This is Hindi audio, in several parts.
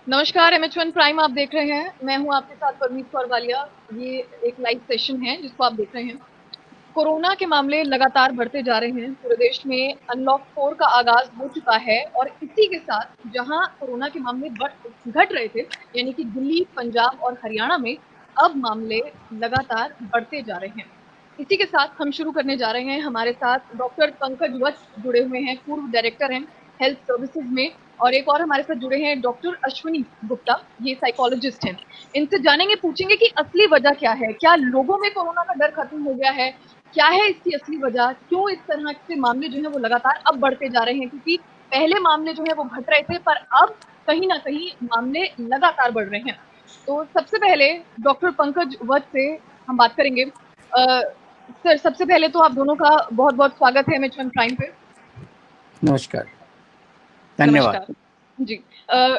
नमस्कार, MH1 प्राइम आप देख रहे हैं। मैं हूं आपके साथ परमीत कौर वालिया। ये एक लाइव सेशन है जिसको आप देख रहे हैं। कोरोना के मामले लगातार बढ़ते जा रहे हैं। पूरे देश में अनलॉक 4 का आगाज हो चुका है और इसी के साथ जहां कोरोना के मामले घट रहे थे, यानी कि दिल्ली, पंजाब और हरियाणा में अब मामले लगातार बढ़ते जा रहे हैं। इसी के साथ हम शुरू करने जा रहे हैं। हमारे साथ डॉक्टर पंकज वत्स जुड़े हुए हैं, पूर्व डायरेक्टर हैं हेल्थ सर्विसेज में। और एक और हमारे साथ जुड़े हैं डॉक्टर अश्विनी गुप्ता, ये साइकोलॉजिस्ट हैं। इनसे जानेंगे, पूछेंगे कि असली वजह क्या है। क्या लोगों में कोरोना का डर खत्म हो गया है? क्या है इसकी असली वजह? क्यों इस तरह के मामले जो है वो लगातार अब बढ़ते जा रहे हैं? क्योंकि पहले मामले जो है वो घट रहे थे, पर अब कहीं ना कहीं मामले लगातार बढ़ रहे हैं। तो सबसे पहले डॉक्टर पंकज वत्स से हम बात करेंगे। सर, सबसे पहले तो आप दोनों का बहुत बहुत स्वागत है एमएच1 प्राइम पे। नमस्कार, धन्यवाद। नमस्कार जी।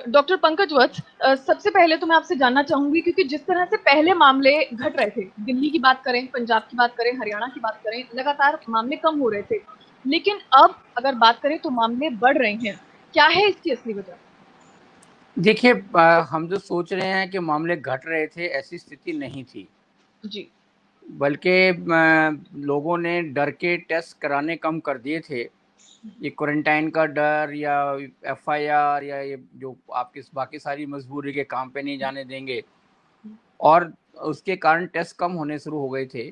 डॉक्टर पंकज वत्स, सबसे पहले तो मैं आपसे जानना चाहूंगी, क्योंकि जिस तरह से पहले मामले घट रहे थे, दिल्ली की बात करें, पंजाब की बात करें, हरियाणा की बात करें, लगातार मामले कम हो रहे थे। लेकिन अब अगर बात करें तो मामले बढ़ रहे हैं। क्या है इसकी असली वजह? देखिए, हम जो सोच रहे हैं कि मामले घट रहे थे, ऐसी स्थिति नहीं थी। जी। बल्कि लोगों ने डर के टेस्ट कराने कम कर दिए थे। ये क्वारंटाइन का डर या एफआईआर या ये जो आपकी बाकी सारी मजबूरी के काम पे नहीं जाने देंगे, और उसके कारण टेस्ट कम होने शुरू हो गए थे।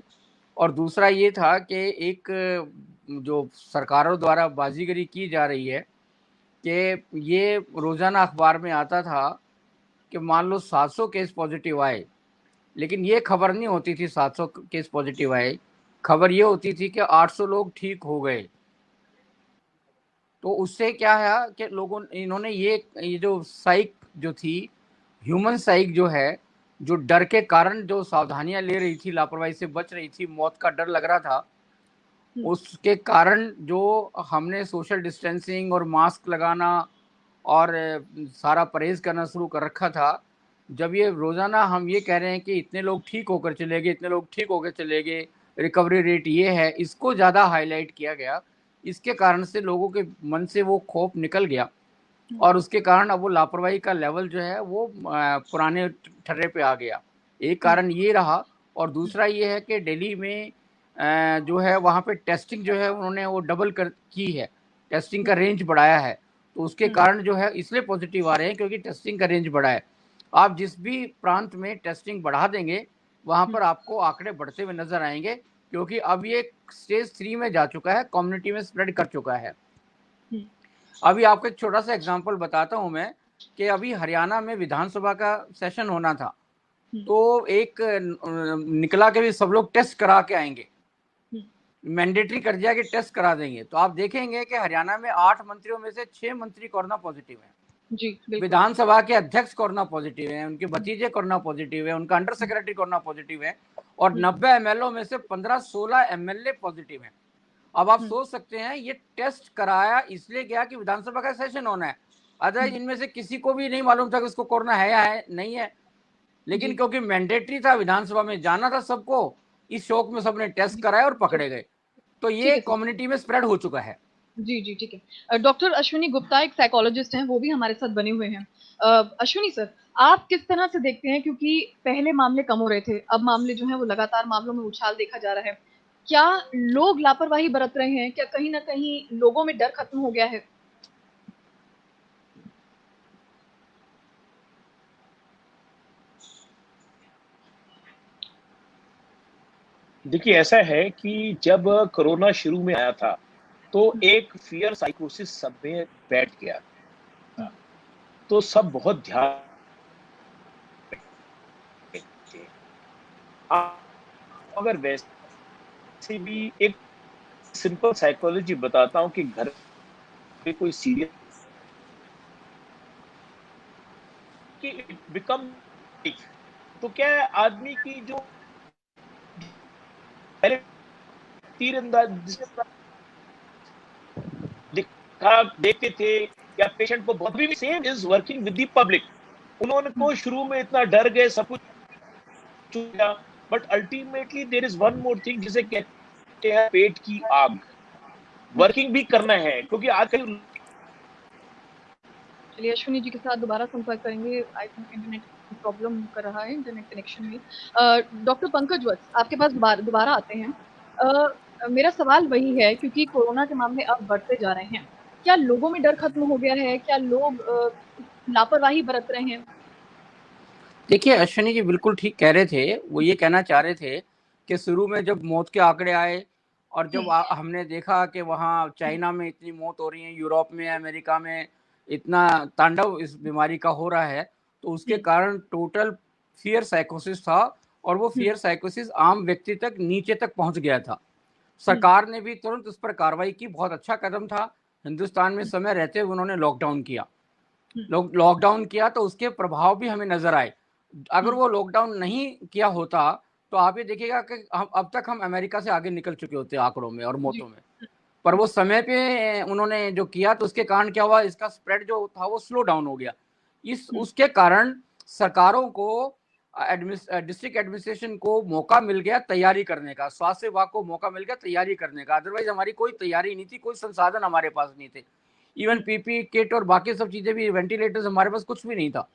और दूसरा ये था कि एक जो सरकारों द्वारा बाजीगरी की जा रही है कि ये रोज़ाना अखबार में आता था कि मान लो 700 केस पॉजिटिव आए, लेकिन ये खबर नहीं होती थी 700 केस पॉजिटिव आए, खबर ये होती थी कि 800 लोग ठीक हो गए। तो उससे क्या है कि इन्होंने ये जो साइक जो थी, ह्यूमन साइक जो है, जो डर के कारण जो सावधानियां ले रही थी, लापरवाही से बच रही थी, मौत का डर लग रहा था, उसके कारण जो हमने सोशल डिस्टेंसिंग और मास्क लगाना और सारा परहेज करना शुरू कर रखा था, जब ये रोज़ाना हम ये कह रहे हैं कि इतने लोग ठीक होकर चले गए, इतने लोग ठीक होकर चले गए, रिकवरी रेट ये है, इसको ज़्यादा हाईलाइट किया गया। इसके कारण से लोगों के मन से वो खौफ निकल गया और उसके कारण अब वो लापरवाही का लेवल जो है वो पुराने ठर्रे पे आ गया। एक कारण ये रहा। और दूसरा ये है कि दिल्ली में जो है वहाँ पे टेस्टिंग जो है उन्होंने वो डबल कर की है, टेस्टिंग का रेंज बढ़ाया है। तो उसके कारण जो है इसलिए पॉजिटिव आ रहे हैं क्योंकि टेस्टिंग का रेंज बढ़ा है। आप जिस भी प्रांत में टेस्टिंग बढ़ा देंगे वहाँ पर आपको आंकड़े बढ़ते हुए नजर आएंगे, क्योंकि अब ये स्टेज 3 में जा चुका है, कम्युनिटी में स्प्रेड कर चुका है। अभी आपको एक छोटा सा एग्जांपल बताता हूं मैं कि अभी हरियाणा में विधानसभा का सेशन होना था, तो एक निकला के भी सब लोग टेस्ट करा के आएंगे, मैंडेटरी कर दिया कि टेस्ट करा देंगे। तो आप देखेंगे कि हरियाणा में 8 मंत्रियों में से 6 मंत्री कोरोना पॉजिटिव हैं। जी, बिल्कुल। विधानसभा के अध्यक्ष कोरोना पॉजिटिव हैं, उनके भतीजे कोरोना पॉजिटिव है, उनका अंडर सेक्रेटरी कोरोना पॉजिटिव है, और 90 एमएलओ में से 15-16 एमएलए पॉजिटिव हैं। अब आप सोच सकते हैं ये टेस्ट कराया इसलिए गया कि विधानसभा का सेशन होना है, अदरवाइज इनमें से किसी को भी नहीं मालूम था कि उसको कोरोना है या है नहीं है। लेकिन क्योंकि मैंडेटरी था, विधानसभा में जाना था सबको, इस शौक में सबने टेस्ट कराया और पकड़े गए। तो ये कम्युनिटी में स्प्रेड हो चुका है। जी जी, ठीक है। डॉक्टर अश्विनी गुप्ता एक साइकोलॉजिस्ट हैं, वो भी हमारे साथ बने हुए हैं। अश्विनी सर, आप किस तरह से देखते हैं? क्योंकि पहले मामले कम हो रहे थे, अब मामले जो है वो लगातार मामलों में उछाल देखा जा रहा है। क्या लोग लापरवाही बरत रहे हैं? क्या कहीं ना कहीं लोगों में डर खत्म हो गया है? देखिए, ऐसा है कि जब कोरोना शुरू में आया था तो एक फियर साइकोसिस सब में बैठ गया था, तो सब बहुत ध्यान थे। अगर वैसे भी एक सिंपल साइकोलॉजी बताता हूं कि घर पे कोई सीरियस कि इट बिकम, तो क्या है, आदमी की जो पहले तीरंदाज देखते थे या पेशेंट को बहुत भी same is working with the public. उन्होंने को शुरू में इतना डर गए, सब कुछ, but ultimately there is one more thing जिसे कहते हैं पेट की आग। वर्किंग भी करना है, क्योंकि आजकल चलिए अश्विनी जी के साथ दोबारा संपर्क करेंगे। आई थिंक इंटरनेट प्रॉब्लम कर रहा है इंटरनेट कनेक्शन में। डॉक्टर पंकज वत्स आपके पास दोबारा आते हैं। मेरा सवाल वही है, क्योंकि कोरोना के मामले अब बढ़ते जा रहे हैं, क्या लोगों में डर खत्म हो गया है? क्या लोग लापरवाही बरत रहे हैं? देखिए, अश्विनी जी बिल्कुल ठीक कह रहे थे। वो ये कहना चाह रहे थे कि शुरू में जब मौत के आंकड़े आए और जब हमने देखा कि वहाँ चाइना में इतनी मौत हो रही है, यूरोप में, अमेरिका में इतना तांडव इस बीमारी का हो रहा है, तो उसके कारण टोटल फियर साइकोसिस था और वो फियर साइकोसिस आम व्यक्ति तक नीचे तक पहुंच गया था। सरकार ने भी तुरंत उस पर कार्रवाई की, बहुत अच्छा कदम था। हिंदुस्तान में समय रहते हुए उन्होंने लॉकडाउन किया। लॉकडाउन किया तो उसके प्रभाव भी हमें नजर आए। अगर वो लॉकडाउन नहीं किया होता तो आप ये देखिएगा कि हम अब तक हम अमेरिका से आगे निकल चुके होते आंकड़ों में और मौतों में। पर वो समय पे उन्होंने जो किया तो उसके कारण क्या हुआ, इसका स्प्रेड जो था वो स्लो डाउन हो गया। उसके कारण सरकारों को, डिस्ट्रिक्ट एडमिनिस्ट्रेशन को मौका मिल गया तैयारी करने का, स्वास्थ्य विभाग को मौका मिल गया तैयारी करने का। अदरवाइज हमारी कोई तैयारी नहीं थी, कोई संसाधन हमारे पास नहीं थे। इवन पीपी किट और बाकी सब चीजें भी, वेंटिलेटर्स हमारे पास कुछ भी नहीं था।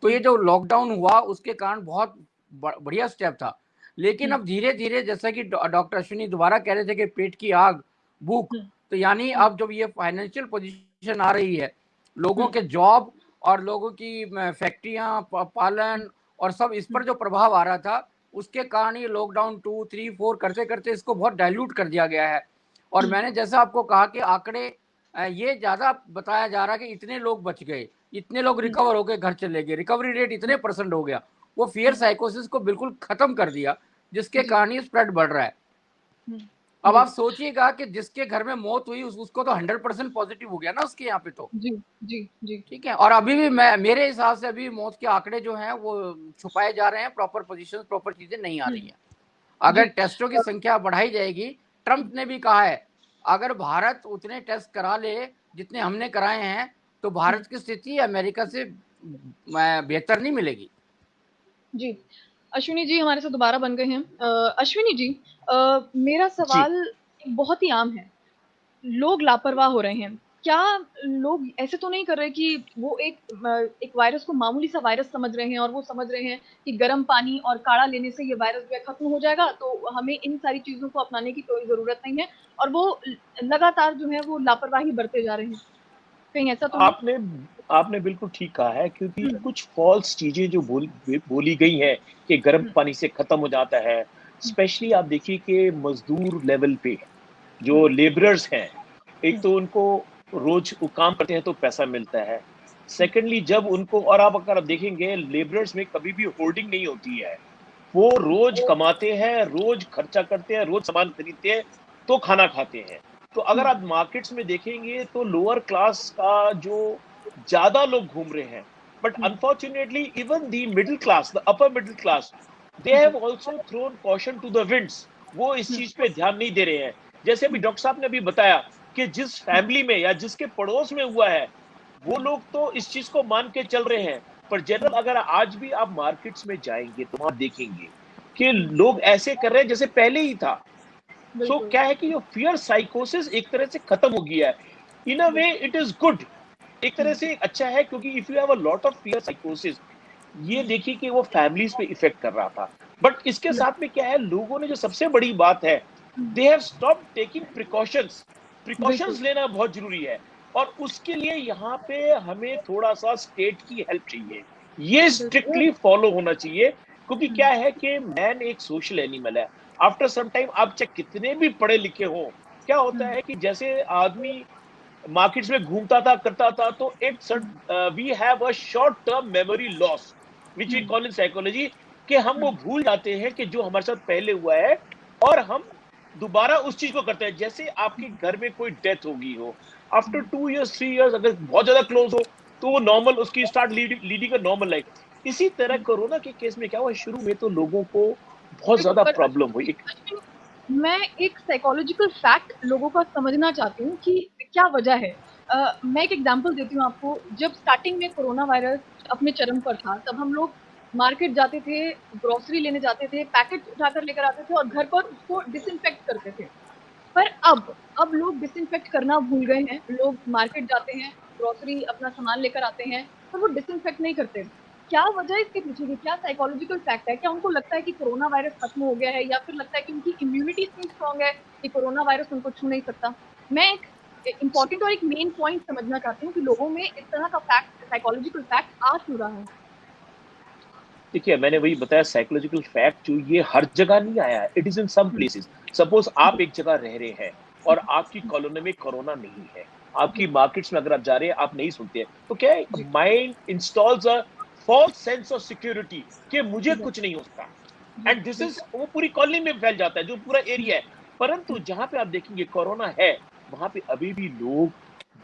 तो ये जो लॉकडाउन हुआ उसके कारण बहुत बढ़िया स्टेप था। लेकिन अब धीरे धीरे, जैसा कि डॉक्टर अश्विनी दोबारा कह रहे थे कि पेट की आग, भूख, तो यानी अब जब ये फाइनेंशियल पोजीशन आ रही है, लोगों के जॉब और लोगों की फैक्ट्रियां, पालन और सब, इस पर जो प्रभाव आ रहा था, उसके कारण ये लॉकडाउन 2, 3, 4 करते करते इसको बहुत डाइल्यूट कर दिया गया है। और मैंने जैसा आपको कहा कि आंकड़े ये ज्यादा बताया जा रहा है कि इतने लोग बच गए, इतने लोग रिकवर होकर घर चले गए, रिकवरी रेट इतने % हो गया। वो फियर साइकोसिस को बिल्कुल खत्म कर दिया, जिसके कारण ये स्प्रेड बढ़ रहा है। अब आप सोचिएगा कि जिसके घर में मौत हुई उसको तो 100% पॉजिटिव हो गया ना उसके यहाँ पे। तो जी जी जी ठीक है। और अभी भी मेरे हिसाब से अभी मौत के आंकड़े जो हैं वो छुपाए जा रहे हैं, प्रॉपर पोजीशन, प्रॉपर चीजें नहीं आ रही हैं। अगर टेस्टों की संख्या बढ़ाई जाएगी, ट्रंप ने भी कहा है अगर भारत उतने टेस्ट करा ले जितने हमने कराए हैं तो भारत की स्थिति अमेरिका से बेहतर नहीं मिलेगी। जी अश्विनी जी हमारे साथ दोबारा बन गए हैं। अश्विनी जी, मेरा सवाल बहुत ही आम है। लोग लापरवाह हो रहे हैं। क्या लोग ऐसे तो नहीं कर रहे कि वो एक वायरस को मामूली सा वायरस समझ रहे हैं और वो समझ रहे हैं कि गर्म पानी और काढ़ा लेने से ये वायरस जो है खत्म हो जाएगा, तो हमें इन सारी चीजों को अपनाने की कोई जरूरत नहीं है, और वो लगातार जो है वो लापरवाही बरते जा रहे हैं? कहीं ऐसा तो आपने आपने बिल्कुल ठीक कहा है, क्योंकि कुछ फॉल्स चीजें जो बोली गई हैं कि गर्म पानी से खत्म हो जाता है। स्पेशली आप देखिए कि मजदूर लेवल पे जो लेबरर्स हैं, एक तो उनको रोज वो काम करते हैं तो पैसा मिलता है। सेकेंडली जब उनको, और आप अगर देखेंगे लेबरर्स में कभी भी होल्डिंग नहीं होती है, वो रोज कमाते हैं, रोज खर्चा करते हैं, रोज सामान खरीदते हैं तो खाना खाते हैं। तो अगर आप मार्केट्स में देखेंगे तो लोअर क्लास का जो ज्यादा लोग घूम रहे हैं, but unfortunately even the middle class, the upper middle class, they have also thrown caution to the winds. वो इस चीज पे ध्यान नहीं दे रहे हैं। जैसे अभी डॉक्टर साहब ने अभी बताया कि जिस फैमिली में या जिसके पड़ोस में हुआ है, वो लोग तो इस चीज को मान के चल रहे हैं, पर जनरल अगर आज भी आप मार्केट्स में जाएंगे तो आप देखेंगे कि लोग ऐसे कर रहे हैं जैसे पहले ही था। सो क्या है कि ये फियर साइकोसिस एक तरह से खत्म हो गया है। In a way it is good, एक तरह से अच्छा है, क्योंकि if you have a lot of fear साइकोसिस, ये देखिए कि वो फैमिलीज पे इफेक्ट कर रहा था। बट इसके साथ में क्या है, लोगों ने जो सबसे बड़ी बात है, they have stop taking precautions. Precautions लेना बहुत जरूरी है, और उसके लिए यहाँ पे हमें थोड़ा सा स्टेट की हेल्प चाहिए। ये स्ट्रिक्टली फॉलो होना चाहिए, क्योंकि क्या है कि मैन एक सोशल एनिमल है। आफ्टर सम टाइम आप चाहे कितने भी पढ़े लिखे हो, क्या होता है कि जैसे आदमी मार्केट्स में घूमता था, करता था, तो it's we have a short term memory loss which we call in psychology, कि हम वो भूल जाते हैं कि जो हमारे साथ पहले हुआ है, और हम दोबारा उस चीज को करते हैं। जैसे आपके घर में कोई डेथ होगी हो, आफ्टर 2 years 3 years अगर बहुत ज्यादा क्लोज हो, तो वो नॉर्मल उसकी start leading a normal life. इसी तरह कोरोना के केस में क्या हुआ, शुरू में तो लोगों को बहुत देखो, ज्यादा पर प्रॉब्लम हुई। अश्विनी, मैं एक साइकोलॉजिकल फैक्ट लोगों का समझना चाहती हूँ कि क्या वजह है। मैं एक एग्जांपल देती हूँ आपको। जब स्टार्टिंग में कोरोना वायरस अपने चरम पर था, तब हम लोग मार्केट जाते थे, ग्रोसरी लेने जाते थे, पैकेट उठाकर लेकर आते थे और घर पर उसको डिसइंफेक्ट करते थे। पर अब लोग डिसइंफेक्ट करना भूल गए हैं। लोग मार्केट जाते हैं, ग्रोसरी अपना सामान लेकर आते हैं पर वो डिसइंफेक्ट नहीं करते। क्या वजह है इसके पीछे की? क्या साइकोलॉजिकल फैक्ट है? क्या उनको लगता है कि कोरोना वायरस खत्म हो गया है, या फिर लगता है कि उनकी इम्यूनिटी इतनी स्ट्रांग है कि कोरोना वायरस उनको छू नहीं सकता? मैं एक इम्पोर्टेंट और एक मेन पॉइंट समझना चाहती हूँ कि लोगों में इस तरह का फैक्ट, साइकोलॉजिकल फैक्ट आ क्यों रहा है? देखिए, मैंने वही बताया, साइकोलॉजिकल फैक्ट जो ये हर जगह नहीं आया है, it is in some hmm, places. Suppose जी, आप एक जगह रह रहे हैं और आपकी हम्म, कॉलोनी में कोरोना नहीं है, आपकी जी, मार्केट्स में अगर आप जा रहे हैं आप नहीं सुनते हैं, तो क्या है, जी, mind installs a false sense of security कि मुझे जी, कुछ नहीं हो सकता। जी, एंड दिस इज, बिल्कुल। वो पूरी कॉलोनी में फैल जाता है, जो पूरा हम्म, एरिया है। परंतु हम्म, जहां पे आप देखेंगे कोरोना है, वहां पे अभी भी लोग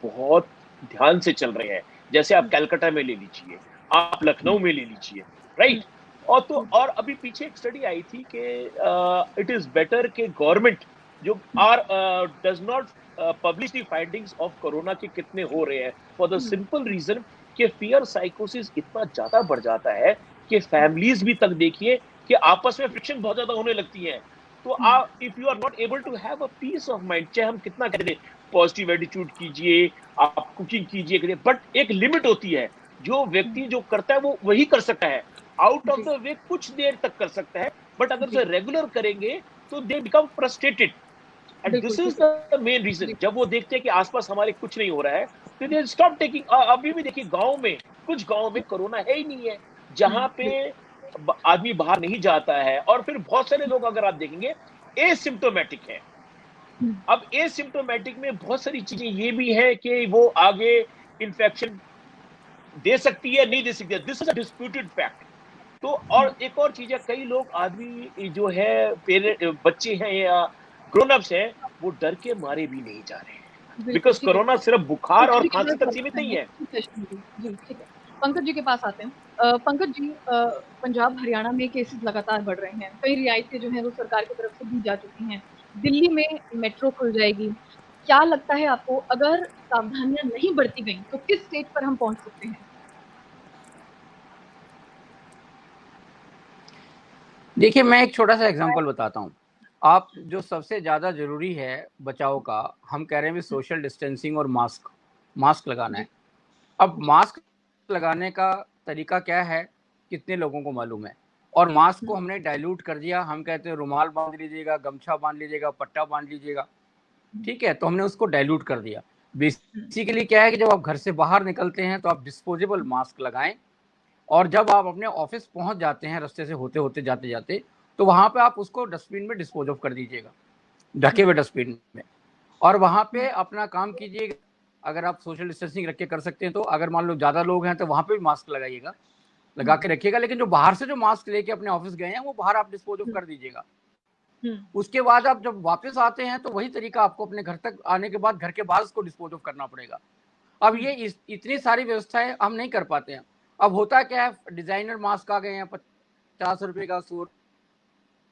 बहुत ध्यान से चल रहे हैं। जैसे आप हम्म, कलकत्ता में ले लीजिए, आप हम्म, लखनऊ में ले लीजिए, हम्म, राइट। और तो हम्म, और अभी पीछे एक स्टडी आई थी कि इट इज बेटर कि गवर्नमेंट जो hmm, are does not publish the findings of corona के कितने हो रहे हैं, for the hmm, simple reason कि फियर साइकोसिस इतना ज्यादा बढ़ जाता है कि फैमिलीज भी तक देखिए कि आपस में फ्रिक्शन बहुत ज्यादा होने लगती है। तो हम्म, आप, if you are not able to have a peace of mind, चाहे हम कितना कहते हैं पॉजिटिव एटीट्यूड कीजिए, आप कुकिंग कीजिए करिए, बट एक लिमिट होती है। जो हम्म, व्यक्ति जो करता है वो वही कर सकता है, आउट ऑफ जी, द वे कुछ देर तक कर सकता है, बट अगर जी, उसे रेगुलर करेंगे तो दे बिकम फ्रस्ट्रेटेड। एंड बिल्कुल दिस इज ठीक है। द मेन रीजन, जी, जब वो देखते हैं कि आसपास हमारे कुछ नहीं हो रहा है, तो दे स्टॉप टेकिंग। अभी भी देखिए गांव में, कुछ गांव में कोरोना है ही नहीं है, जहां पे बिल्कुल। आदमी बाहर नहीं जाता है, और फिर बहुत सारे लोग अगर आप देखेंगे एसिम्टोमेटिक है। हम्म, अब एसिम्टोमेटिक में बहुत सारी चीजें ये भी है कि वो आगे इन्फेक्शन दे सकती है, नहीं दे सकती है, this is a disputed fact. तो और एक और चीज है, कई लोग आदमी जो है, पेरेंट बच्चे हैं या ग्रोन अप्स हैं, वो डर के मारे भी नहीं जा रहे हैं, बिल्कुल बिकॉज ठीक है। कोरोना सिर्फ बुखार पंकज और जी की खांसी तरफ तक आते सीमित हैं नहीं हम है। सेशन में। जी, ठीक है। पंकज जी के पास आते हैं। पंकज जी, पंजाब हरियाणा में केसेस लगातार बढ़ रहे हैं, कई रियायतें जो हैं वो सरकार की तरफ से दी जा चुकी हैं। दिल्ली में मेट्रो खुल जाएगी। क्या लगता है आपको, अगर सावधानियां नहीं बरती गई तो किस स्टेज पर हम पहुंच सकते हैं? देखिए, मैं एक छोटा सा एग्जांपल बताता हूँ। आप जो सबसे ज़्यादा ज़रूरी है बचाव का, हम कह रहे हैं भी सोशल डिस्टेंसिंग और मास्क, मास्क लगाना जी, है। अब जी, मास्क लगाने का तरीका क्या है, कितने लोगों को मालूम है? और मास्क को हमने डाइल्यूट कर दिया, हम कहते हैं रुमाल बांध लीजिएगा, गमछा बांध लीजिएगा, पट्टा बांध लीजिएगा, ठीक है, तो हमने उसको डाइल्यूट कर दिया। बेसिकली क्या है कि जब आप घर से बाहर निकलते हैं तो आप डिस्पोजेबल मास्क लगाएं, और जब आप अपने ऑफिस पहुंच जाते हैं रास्ते से होते होते जाते जाते, तो वहां पे आप उसको डस्टबिन में डिस्पोज ऑफ कर दीजिएगा, ढके हुए डस्टबिन में, और वहां पे अपना काम कीजिएगा। अगर आप सोशल डिस्टेंसिंग रख के कर सकते हैं तो, अगर मान लो ज्यादा लोग हैं तो वहां पे भी मास्क लगाइएगा, लगा के रखिएगा, लेकिन जो बाहर से जो मास्क लेके अपने ऑफिस गए हैं वो बाहर आप डिस्पोज ऑफ कर दीजिएगा। उसके बाद आप जब वापस आते हैं तो वही तरीका आपको अपने घर तक आने के बाद घर के बाहर उसको डिस्पोज ऑफ करना पड़ेगा। अब ये इतनी सारी व्यवस्थाएं हम नहीं कर पाते हैं। अब होता क्या है, डिजाइनर मास्क आ गए हैं, 50 रुपए का,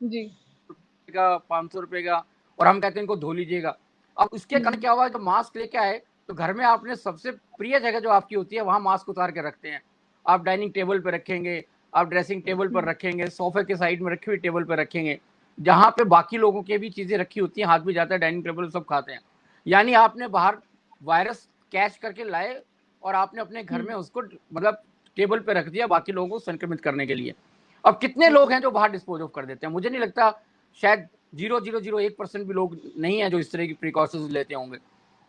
जी, 100 का, 500 रुपए का, और हम कहते हैं इनको धो लीजिएगा। अब उसके कारण क्या हुआ, जब मास्क लेके आए तो घर में आपने सबसे प्रिय जगह जो आपकी होती है वहां मास्क उतार के रखते हैं। आप डाइनिंग टेबल पर रखेंगे, आप ड्रेसिंग टेबल पर रखेंगे, सोफे के साइड में रखी हुई टेबल पर रखेंगे, जहां पे बाकी लोगों की भी चीजें रखी होती हैं, हाथ भी जाता है, डाइनिंग टेबल सब खाते हैं। यानी आपने बाहर वायरस कैच करके लाए और आपने अपने घर में उसको मतलब टेबल पे रख दिया बाकी लोगों को संक्रमित करने के लिए। अब कितने लोग बिल्कुल। हैं जो बाहर डिस्पोज ऑफ कर देते हैं? मुझे नहीं लगता, शायद 0.001% भी लोग नहीं है जो इस तरह की प्रिकॉशंस लेते होंगे।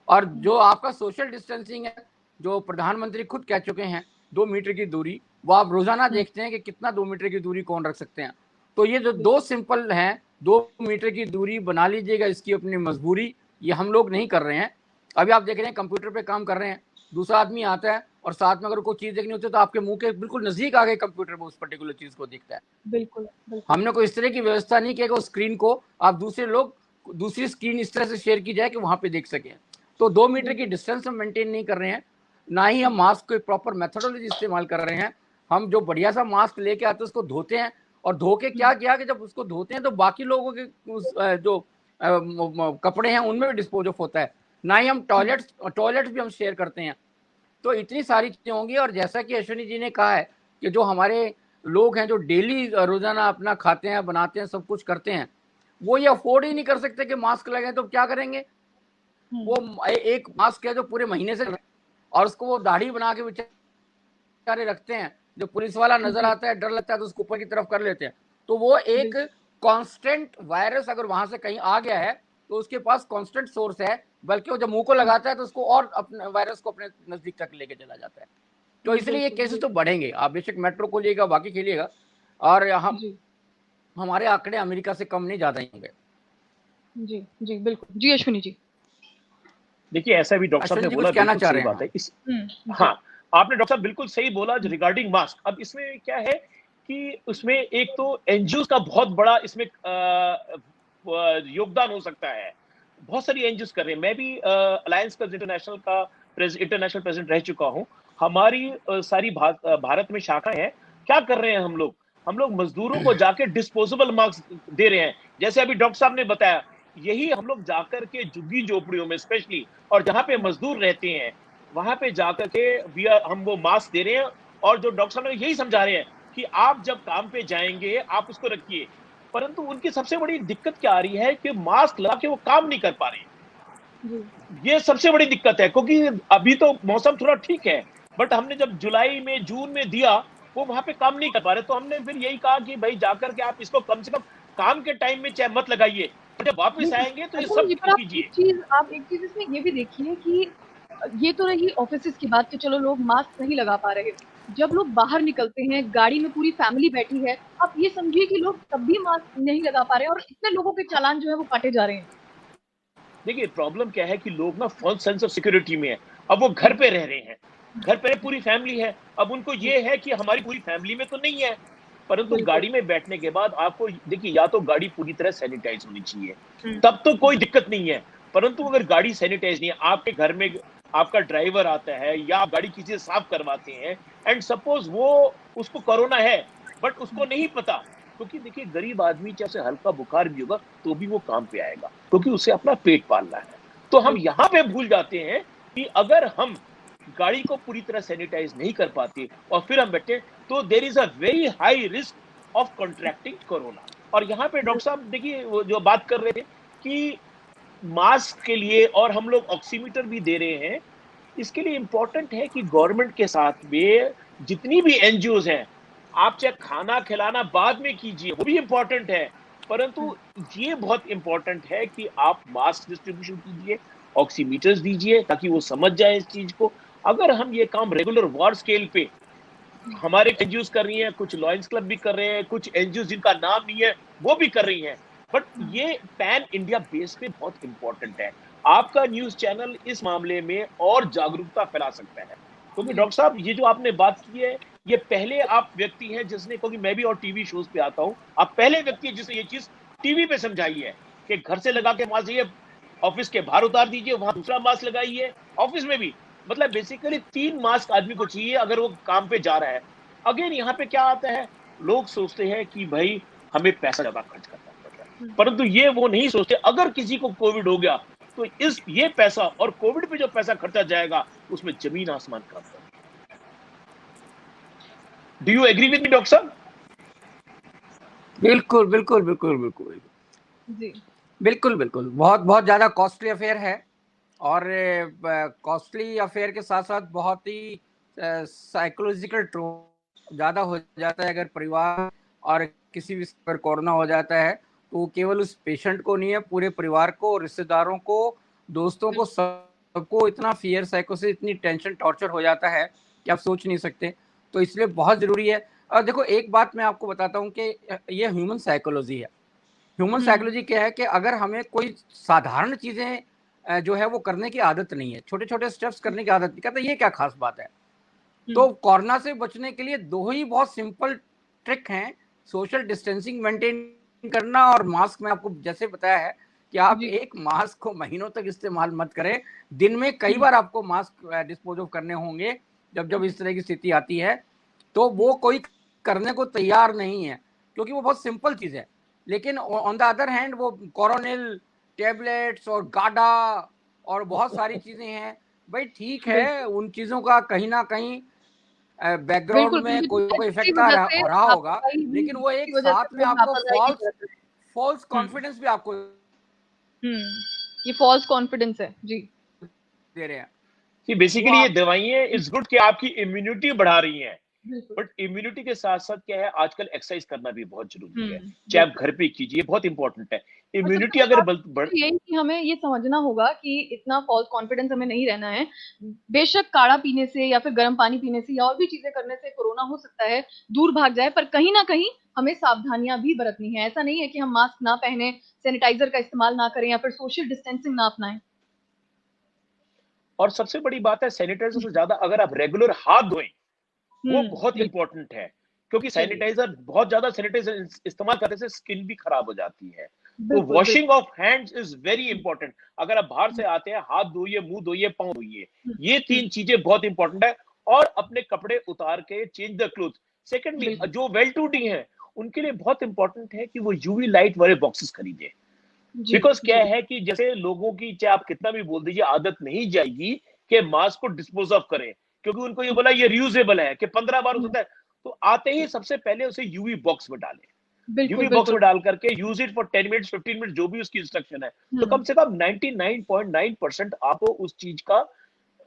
और जो आपका सोशल डिस्टेंसिंग है, जो प्रधानमंत्री खुद कह चुके हैं 2 मीटर की दूरी, वो आप रोजाना देखते हैं कि कितना 2 मीटर की दूरी कौन रख सकते हैं। तो ये जो दो सिंपल हैं, 2 मीटर की दूरी बना लीजिएगा, इसकी अपनी मजबूरी, ये हम लोग नहीं कर रहे हैं। अभी आप देख रहे हैं कंप्यूटर पे काम कर रहे हैं, दूसरा आदमी आता है और साथ में अगर कोई चीज देखनी होती है तो आपके मुंह के बिल्कुल नजदीक आ गए कंप्यूटर में उस पर्टिकुलर चीज को देखता है। बिल्कुल, बिल्कुल। हमने कोई इस तरह की व्यवस्था नहीं की कि उस स्क्रीन को आप दूसरे लोग, दूसरी स्क्रीन इस तरह से शेयर की जाए कि वहां पे देख सकें। तो 2 मीटर की बिल्कुल। डिस्टेंस हम मेंटेन नहीं कर रहे हैं, ना ही हम मास्क को प्रॉपर मेथोडोलॉजी इस्तेमाल कर रहे हैं। हम जो बढ़िया सा मास्क लेके आते हैं उसको धोते हैं, और धो के क्या किया कि जब उसको धोते हैं तो बाकी लोगों के जो कपड़े हैं उनमें भी डिस्पोज ऑफ होता है। ना ही हम टॉयलेट भी हम शेयर करते हैं। तो इतनी सारी चीजें होंगी। और जैसा कि अश्विनी जी ने कहा है कि जो हमारे लोग हैं जो डेली रोजाना अपना खाते हैं, बनाते हैं, सब कुछ करते हैं, वो ये अफोर्ड ही नहीं कर सकते कि मास्क लगे, तो क्या करेंगे? वो एक मास्क है जो पूरे महीने से और उसको वो दाढ़ी बना के बेचारे रखते हैं, जो पुलिस वाला नजर आता है डर लगता है तो उसको ऊपर की तरफ कर लेते हैं। तो वो एक कांस्टेंट वायरस अगर वहां से कहीं आ गया है तो उसके पास कांस्टेंट सोर्स है, बल्कि वो जब मुंह को लगाता है तो उसको और अपने वायरस को अपने नजदीक तक लेके चला जाता है। तो इसलिए ये केसेस तो बढ़ेंगे। आप बेशक मेट्रो खोलिएगा, बाकी खेलिएगा, और हमारे आंकड़े अमेरिका से कम नहीं, ज्यादा ही होंगे। जी जी बिल्कुल। जी अश्विनी जी। देखिए ऐसा भी डॉक्टर साहब ने बोला, बिल्कुल सही बात है। इस हाँ, आपने डॉक्टर साहब बिल्कुल सही बोला रिगार्डिंग मास्क। अब इसमें क्या है कि उसमें एक तो एनजीओ का बहुत बड़ा इसमें योगदान हो सकता है। बहुत सारी एनजीओ कर रहे हैं। मैं भी अलायंस क्लब्स इंटरनेशनल का इंटरनेशनल प्रेसिडेंट रह चुका हूं। हमारी सारी भारत में शाखा है। क्या कर रहे हैं हम लोग मजदूरों को जाके डिस्पोजेबल मास्क दे रहे हैं। जैसे अभी डॉक्टर साहब ने बताया, यही हम लोग जाकर के झुग्गी झोपड़ियों में स्पेशली, और जहां पे मजदूर रहते हैं वहां पे जाकर के हम वो मास्क दे रहे हैं। और जो डॉक्टर साहब ने यही समझा रहे हैं कि आप जब काम पे जाएंगे आप उसको रखिए। परंतु उनकी सबसे बड़ी दिक्कत क्या आ रही है कि मास्क लगा के वो काम नहीं कर पा रहे हैं। ये सबसे बड़ी दिक्कत है, क्योंकि अभी तो मौसम थोड़ा ठीक है, बट हमने जब जुलाई में जून में दिया वो वहां पे काम नहीं कर पा रहे। तो हमने फिर यही कहा कि भाई जाकर के आप इसको कम से कम काम के टाइम में चाहे मत लगाइए, जब वापस आएंगे तो ये सब कीजिए। आप एक चीज इसमें ये भी देखिए कि ये तो रही ऑफिस की बात कि चलो लोग मास्क नहीं लगा पा रहे। जब लोग बाहर निकलते हैं, गाड़ी में पूरी फैमिली बैठी है, आप ये समझिए कि लोग तब भी मास्क नहीं लगा पा रहे हैं और इतने लोगों के चालान जो है वो काटे जा रहे हैं। देखिए प्रॉब्लम क्या है कि लोग ना फॉल्स सेंस ऑफ सिक्योरिटी में है। अब वो घर पे रह रहे हैं, घर पे पूरी फैमिली है। अब उनको ये है कि हमारी पूरी फैमिली में तो नहीं है, परंतु गाड़ी में बैठने के बाद आपको देखिए, या तो गाड़ी पूरी तरह सैनिटाइज होनी चाहिए, तब तो कोई दिक्कत नहीं है। परंतु अगर गाड़ी सैनिटाइज नहीं है, आपके घर में आपका ड्राइवर आता है या आप गाड़ी किसी से साफ करवाते हैं, एंड सपोज वो उसको कोरोना है बट उसको नहीं पता, क्योंकि देखिए गरीब आदमी चाहे उसे हल्का बुखार भी होगा तो भी वो काम पे आएगा, क्योंकि उसे अपना पेट पालना है। तो हम यहाँ पे भूल जाते हैं कि अगर हम गाड़ी को पूरी तरह सैनिटाइज नहीं कर पाते और फिर हम बैठे, तो there is a very high risk of contracting corona. और यहाँ पे डॉक्टर साहब देखिए वो जो बात कर रहे थे कि मास्क के लिए और हम लोग ऑक्सीमीटर भी दे रहे हैं, इसके लिए इंपॉर्टेंट है कि गवर्नमेंट के साथ में जितनी भी एनजीओ हैं, आप चाहे खाना खिलाना बाद में कीजिए, वो भी इंपॉर्टेंट है, परंतु ये बहुत इंपॉर्टेंट है कि आप मास्क डिस्ट्रीब्यूशन कीजिए, ऑक्सीमीटर्स दीजिए, ताकि वो समझ जाए इस चीज को। अगर हम ये काम रेगुलर वार स्केल पे हमारे एनजीओ कर रही हैं, कुछ लॉयंस क्लब भी कर रहे हैं, कुछ एनजीओ जिनका नाम नहीं है वो भी कर रही हैं, बट ये पैन इंडिया बेस पे बहुत इंपॉर्टेंट है। आपका न्यूज चैनल इस मामले में और जागरूकता फैला सकता है, क्योंकि डॉक्टर साहब ये जो आपने बात की है, ये पहले आप व्यक्ति हैं जिसने, क्योंकि मैं भी और टीवी शोज पे आता हूं, आप पहले व्यक्ति हैं जिसने ये चीज टीवी पे समझाई है कि घर से लगा के मास्क ये ऑफिस के बाहर उतार दीजिए, वहां दूसरा मास्क लगाइए, ऑफिस में भी। मतलब बेसिकली 3 मास्क आदमी को चाहिए अगर वो काम पे जा रहा है। अगेन यहाँ पे क्या आता है, लोग सोचते हैं कि भाई हमें पैसा ज्यादा खर्च करना पड़ रहा है, परंतु ये वो नहीं सोचते अगर किसी को कोविड हो गया तो ये पैसा और कोविड पे जो पैसा खर्चा जाएगा उसमें जमीन आसमान का अंतर है। Do you agree with me doctor साहब? बिल्कुल बिल्कुल बिल्कुल बिल्कुल जी बिल्कुल बिल्कुल बहुत बहुत ज्यादा कॉस्टली अफेयर है, और कॉस्टली अफेयर के साथ साथ बहुत ही साइकोलॉजिकल ट्रॉमा ज्यादा हो जाता है। अगर परिवार और किसी भी पर कोरोना हो जाता है तो केवल उस पेशेंट को नहीं है, पूरे परिवार को, रिश्तेदारों को, दोस्तों को, सबको इतना फियर, साइकोसिस, इतनी टेंशन, टॉर्चर हो जाता है कि आप सोच नहीं सकते। तो इसलिए बहुत जरूरी है। और देखो एक बात मैं आपको बताता हूँ कि ये ह्यूमन साइकोलॉजी है। ह्यूमन साइकोलॉजी क्या है कि अगर हमें कोई साधारण चीजें जो है वो करने की आदत नहीं है, छोटे छोटे स्टेप्स करने की आदत नहीं, कहते ये क्या खास बात है। तो कोरोना से बचने के लिए 2 ही बहुत सिंपल ट्रिक हैं, सोशल डिस्टेंसिंग मेंटेन करना और मास्क। में आपको जैसे बताया है कि आप एक मास्क को महीनों तक इस्तेमाल मत करें, दिन में कई बार आपको मास्क डिस्पोज ऑफ करने होंगे जब जब इस तरह की स्थिति आती है। तो वो कोई करने को तैयार नहीं है क्योंकि वो बहुत सिंपल चीज है। लेकिन ऑन द अदर हैंड वो कोरोनिल टैबलेट्स और गाडा और बहुत सारी चीजें हैं, भाई ठीक है, उन चीजों का कहीं ना कहीं बैकग्राउंड में कोई इफेक्ट रहा होगा, लेकिन वो एक साथ में आपको फॉल्स कॉन्फिडेंस भी आपको ये फॉल्स कॉन्फिडेंस है जी दे रहे हैं। कि बेसिकली ये दवाइयां इज गुड कि आपकी इम्यूनिटी बढ़ा रही हैं, बिल्कुल। बट इम्यूनिटी के साथ साथ क्या है, आजकल एक्सरसाइज करना भी बहुत जरूरी है, चाहे आप बिल्कुल। घर पे कीजिए, बहुत इंपॉर्टेंट है। और सबसे इम्यूनिटी बड़ी अगर बात बढ़ तो यही कि हमें ये समझना होगा कि इतना फॉल्स कॉन्फिडेंस हमें नहीं रहना है। बेशक काढ़ा पीने से या फिर गर्म पानी पीने से या और भी चीजें करने से कोरोना हो सकता है दूर भाग जाए, पर कहीं ना कहीं हमें सावधानियां भी बरतनी है। ऐसा नहीं है कि हम मास्क ना पहने, सैनिटाइजर का इस्तेमाल ना करें या फिर सोशल डिस्टेंसिंग ना अपनाएं। और सबसे बड़ी बात है, सैनिटाइजर से ज्यादा अगर आप रेगुलर हाथ धोएं, वो बहुत बिल्कुल। इंपॉर्टेंट है, क्योंकि चलिए, सैनिटाइजर बहुत ज्यादा सैनिटाइजर इस्तेमाल करने से स्किन भी खराब हो जाती है। तो बिल्कुल, वॉशिंग बिल्कुल। Of hands is very important. अगर आप बाहर से आते हैं, हाथ धोइए, मुंह धोइए, पांव धोइए, हुँ, ये हुँ, 3 चीजें बहुत इंपॉर्टेंट है। और अपने कपड़े उतार के चेंज द क्लोथ। सेकेंडली, बिल्कुल। जो वेल टू डी है, उनके लिए बहुत इंपॉर्टेंट है कि वो यूवी लाइट वाले बॉक्सेस खरीदें। जी, बिकॉज क्या जी, है कि जैसे लोगों की, चाहे आप कितना भी बोल दीजिए, आदत नहीं जाएगी कि मास्क को डिस्पोज ऑफ करें, क्योंकि उनको ये बोला ये रियूजेबल है कि 15 बार हो हुँ, सकता है। तो आते ही सबसे पहले उसे यूवी बॉक्स में डालें। बिल्कुल, यूवी बॉक्स बिल्कुल। में डाल करके use it for 10 minutes, 15 minutes, जो भी उसकी इंस्ट्रक्शन है। तो हुँ, कम से कम 99.9% आपको उस चीज का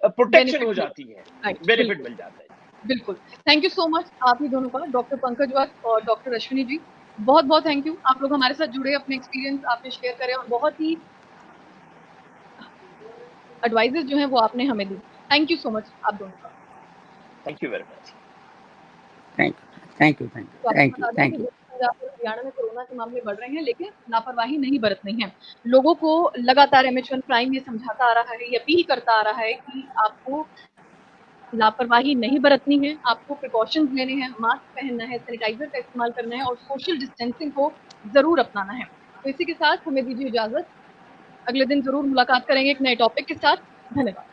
प्रोटेक्शन बेनिफिट हो मिलेगा। जाती है, राइट, बेनिफिट बिल्कुल, मिल जाता है। बिल्कुल। थैंक यू सो मच आप ही दोनों का, डॉक्टर पंकज वत्स और डॉक्टर अश्विनी जी। बहुत-बहुत थैंक यू। आप लोग हमारे साथ जुड़े, अपने एक्सपीरियंस आपने शेयर करे और बहुत ही एडवाइसेज़ जो हैं वो आपने हमें दी। थैंक यू सो मच आप दोनों का। Thank you very much. Thank thank you, thank तो यू, आपको थैंक यू, बता दें कि थैंक यू। दिल्ली, पंजाब और हरियाणा में कोरोना के मामले बढ़ रहे हैं, लेकिन लापरवाही नहीं बरतनी है। लोगों को लगातार एमएच1 प्राइम ये समझाता आ रहा है, ये अपील करता आ रहा है कि आपको लापरवाही नहीं बरतनी है, आपको प्रिकॉशंस लेने हैं, मास्क पहनना है, सैनिटाइजर का इस्तेमाल करना है और सोशल डिस्टेंसिंग को ज़रूर अपनाना है। तो इसी के साथ हमें दीजिए इजाज़त। अगले दिन ज़रूर मुलाकात करेंगे एक नए टॉपिक के साथ। धन्यवाद।